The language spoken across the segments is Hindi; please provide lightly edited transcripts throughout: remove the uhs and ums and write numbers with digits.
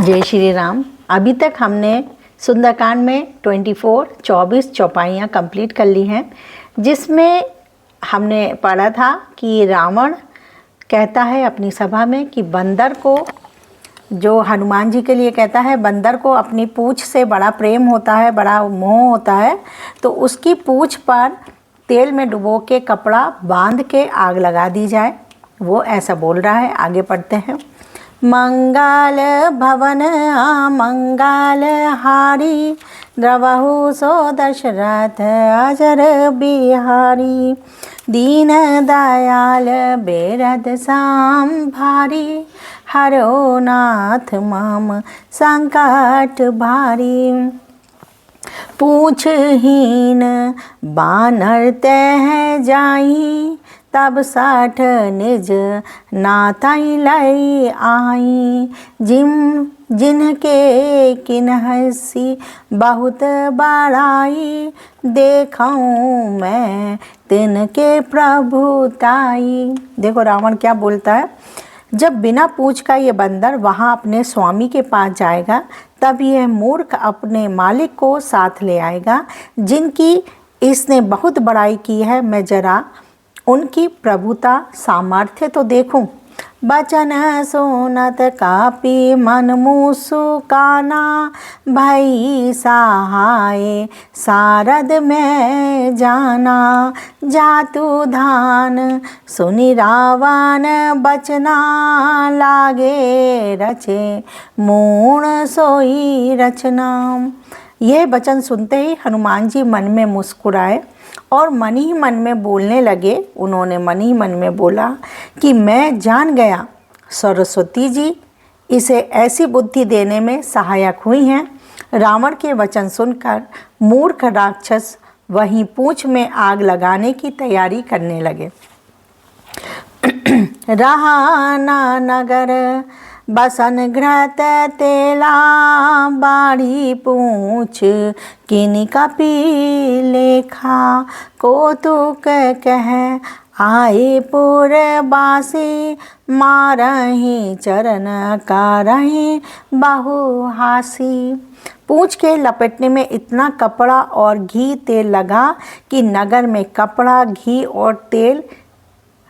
जय श्री राम। अभी तक हमने सुंदरकांड में 24 चौपाइयाँ कंप्लीट कर ली हैं, जिसमें हमने पढ़ा था कि रावण कहता है अपनी सभा में कि बंदर को, जो हनुमान जी के लिए कहता है, बंदर को अपनी पूँछ से बड़ा प्रेम होता है, बड़ा मोह होता है, तो उसकी पूँछ पर तेल में डुबो के कपड़ा बांध के आग लगा दी जाए। वो ऐसा बोल रहा है। आगे पढ़ते हैं। मंगल भवन मंगल हारी, द्रवहु सो दशरथ अजर बिहारी। दीन दयाल बेरद सांभारी, हरो नाथ मम संकट भारी। पूछहीन बानर तह जाई, तब 60 निज नाताई लाई आई। जिनके किन्हसी बहुत बड़ाई, देखूं मैं तिनके प्रभुताई। देखो रावण क्या बोलता है। जब बिना पूछ का ये बंदर वहाँ अपने स्वामी के पास जाएगा, तब यह मूर्ख अपने मालिक को साथ ले आएगा। जिनकी इसने बहुत बड़ाई की है, मैं जरा उनकी प्रभुता सामर्थ्य तो देखूं। बचन सुनत कापी मन मुसुकाना, भई सहाय सारद में जाना। जातु धान सुनि रावण बचना, लागे रचे मूण सोई रचना। यह वचन सुनते ही हनुमान जी मन में मुस्कुराए और मन ही मन में बोलने लगे। उन्होंने मन ही मन में बोला कि मैं जान गया सरस्वती जी इसे ऐसी बुद्धि देने में सहायक हुई हैं। रावण के वचन सुनकर मूर्ख राक्षस वहीं पूंछ में आग लगाने की तैयारी करने लगे। रहा ना नगर बसन घृत तेला, बाड़ी पूछ किन कपी लेखा। कौतुक कह आए पुरवासी, मारही चरण कारही बहुहासी। पूंछ के लपेटने में इतना कपड़ा और घी तेल लगा कि नगर में कपड़ा, घी और तेल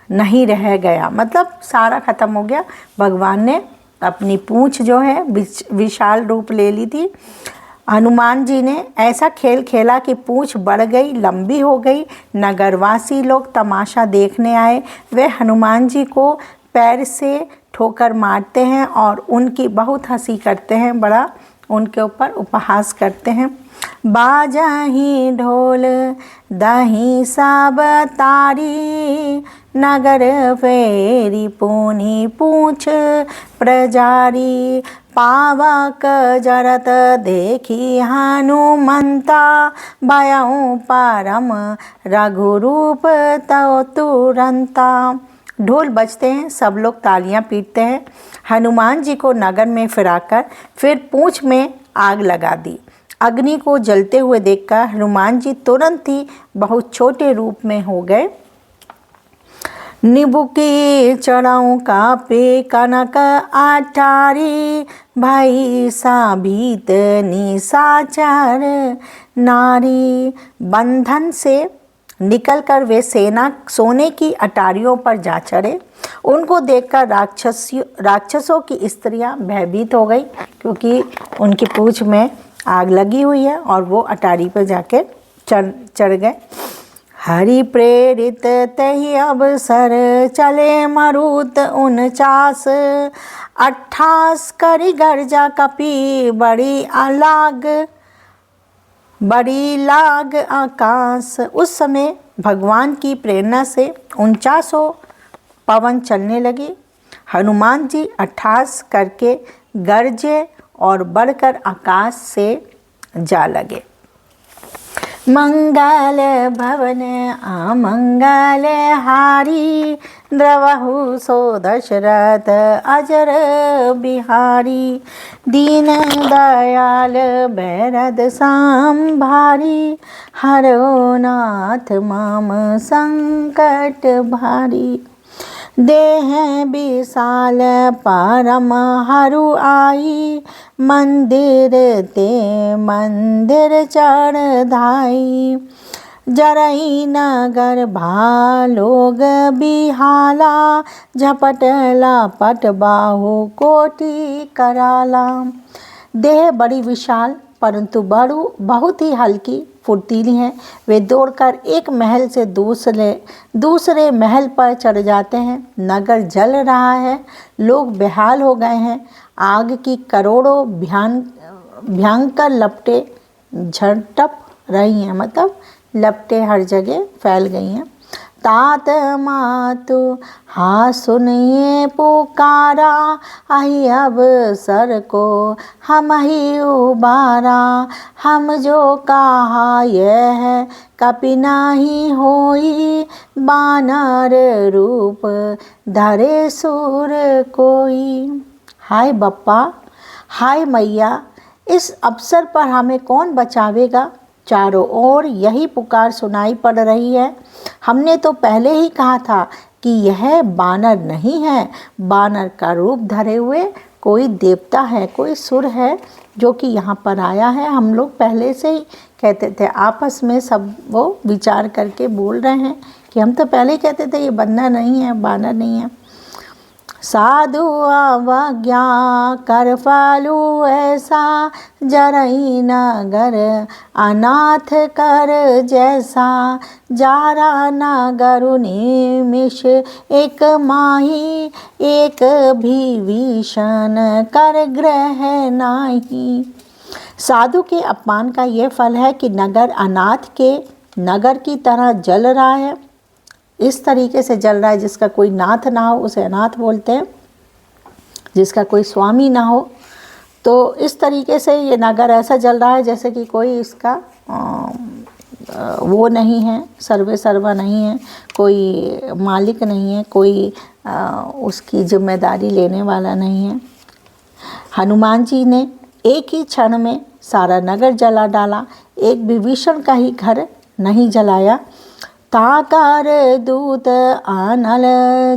नहीं रह गया, मतलब सारा खत्म हो गया। भगवान ने अपनी पूंछ जो है विशाल रूप ले ली थी। हनुमान जी ने ऐसा खेल खेला कि पूंछ बढ़ गई, लंबी हो गई। नगरवासी लोग तमाशा देखने आए। वे हनुमान जी को पैर से ठोकर मारते हैं और उनकी बहुत हंसी करते हैं, बड़ा उनके ऊपर उपहास करते हैं। बाजाही ढोल दही सब तारी, नगर फेरी पूनी पूछ प्रजारी। पावक जरत देखी हनुमंता, भयउ परम रघुरूप तव तुरंता। ढोल बजते हैं, सब लोग तालियां पीटते हैं। हनुमान जी को नगर में फिराकर फिर पूंछ में आग लगा दी। अग्नि को जलते हुए देखकर हनुमान जी तुरंत ही बहुत छोटे रूप में हो गए। निबुकी चढ़ाऊँ कापे कनक अटारी, भाई साभीत निशाचर नारी। बंधन से निकलकर वे सेना सोने की अटारियों पर जा चढ़े। उनको देखकर राक्षसों की स्त्रियां भयभीत हो गई, क्योंकि उनकी पूंछ में आग लगी हुई है और वो अटारी पर जाके चढ़ गए। हरि प्रेरित तहि अवसर, चले मरुत 49। 28 करी गर्जा कपी, बड़ी लाग आकाश। उस समय भगवान की प्रेरणा से 49 पवन चलने लगे। हनुमान जी 28 करके गरजे और बढ़कर आकाश से जा लगे। मंगल भवन अमंगल हारी, द्रवहु सो दशरथ अजर बिहारी। दीन दयाल बेरद सांभारी, हरो नाथ मम संकट भारी। देह विशाल परम हरु आई, मंदिर ते मंदिर चढ़ाई। जरई नगर भालोग बिहाला, झपट लापट बाहु कोटि कराला। देह बड़ी विशाल परंतु बहुत ही हल्की फुर्तीली हैं। वे दौड़कर एक महल से दूसरे महल पर चढ़ जाते हैं। नगर जल रहा है, लोग बेहाल हो गए हैं। आग की करोड़ों भयंकर लपटें झटप रही हैं, मतलब लपटें हर जगह फैल गई हैं। तात मातु हाँ सुनिए पुकारा, आई अब सर को हम ही उबारा। हम जो कहा यह है कपि नाही होई, बानर रूप धरे सुर कोई। हाय बप्पा, हाय मैया, इस अवसर पर हमें कौन बचावेगा। चारों ओर यही पुकार सुनाई पड़ रही है। हमने तो पहले ही कहा था कि यह बानर नहीं है, बानर का रूप धरे हुए कोई देवता है, कोई सुर है जो कि यहाँ पर आया है। हम लोग पहले से ही कहते थे, आपस में सब वो विचार करके बोल रहे हैं कि हम तो पहले ही कहते थे ये बंदर नहीं है, बानर नहीं है। साधु अवज्ञा कर फालू ऐसा, जरई नगर अनाथ कर जैसा। जारा नगर निमिष एक माही, एक भी विषण कर ग्रह नाही। साधु के अपमान का यह फल है कि नगर अनाथ के नगर की तरह जल रहा है। इस तरीके से जल रहा है, जिसका कोई नाथ ना हो उसे अनाथ बोलते हैं, जिसका कोई स्वामी ना हो। तो इस तरीके से ये नगर ऐसा जल रहा है जैसे कि कोई इसका वो नहीं है, सर्वे सर्वा नहीं है, कोई मालिक नहीं है, कोई उसकी जिम्मेदारी लेने वाला नहीं है। हनुमान जी ने एक ही क्षण में सारा नगर जला डाला, एक विभीषण का ही घर नहीं जलाया। ताकर दूत आनल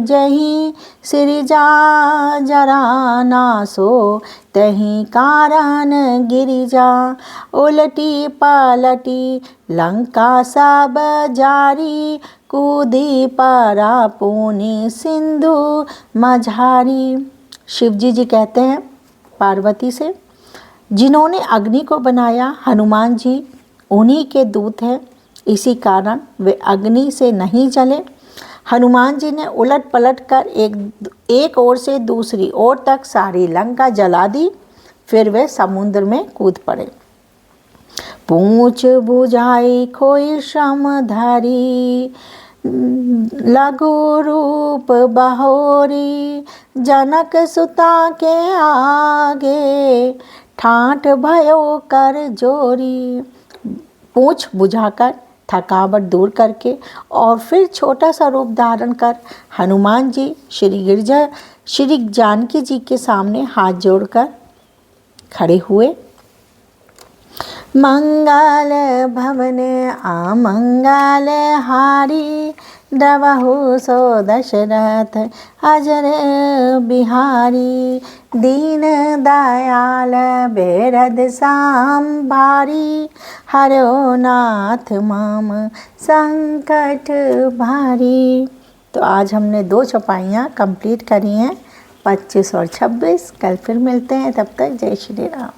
जही, सिरजा जरा नासो तही कारण गिरिजा। उलटी पलटी लंका सब जारी, कूदी परा पुनि सिंधु मझारी। शिवजी जी कहते हैं पार्वती से, जिन्होंने अग्नि को बनाया हनुमान जी उन्हीं के दूत हैं, इसी कारण वे अग्नि से नहीं जले। हनुमान जी ने उलट पलट कर एक ओर से दूसरी ओर तक सारी लंका जला दी, फिर वे समुद्र में कूद पड़े। पूंछ बुझाई खोई श्रम धरी, लघु रूप बहोरी। जनक सुता के आगे, ठाठ भयो कर जोरी। पूंछ बुझाकर, थकावट दूर करके और फिर छोटा सा रूप धारण कर हनुमान जी श्री जानकी जी के सामने हाथ जोड़कर खड़े हुए। मंगल भवन आमंगल हारी, डबहु सो दशरथ अजर बिहारी। दीन दयाल बेरद सांभारी, हरो नाथ माम संकट भारी। तो आज हमने 2 चौपाइयाँ कंप्लीट करी हैं, 25 और 26। कल फिर मिलते हैं, तब तक जय श्री राम।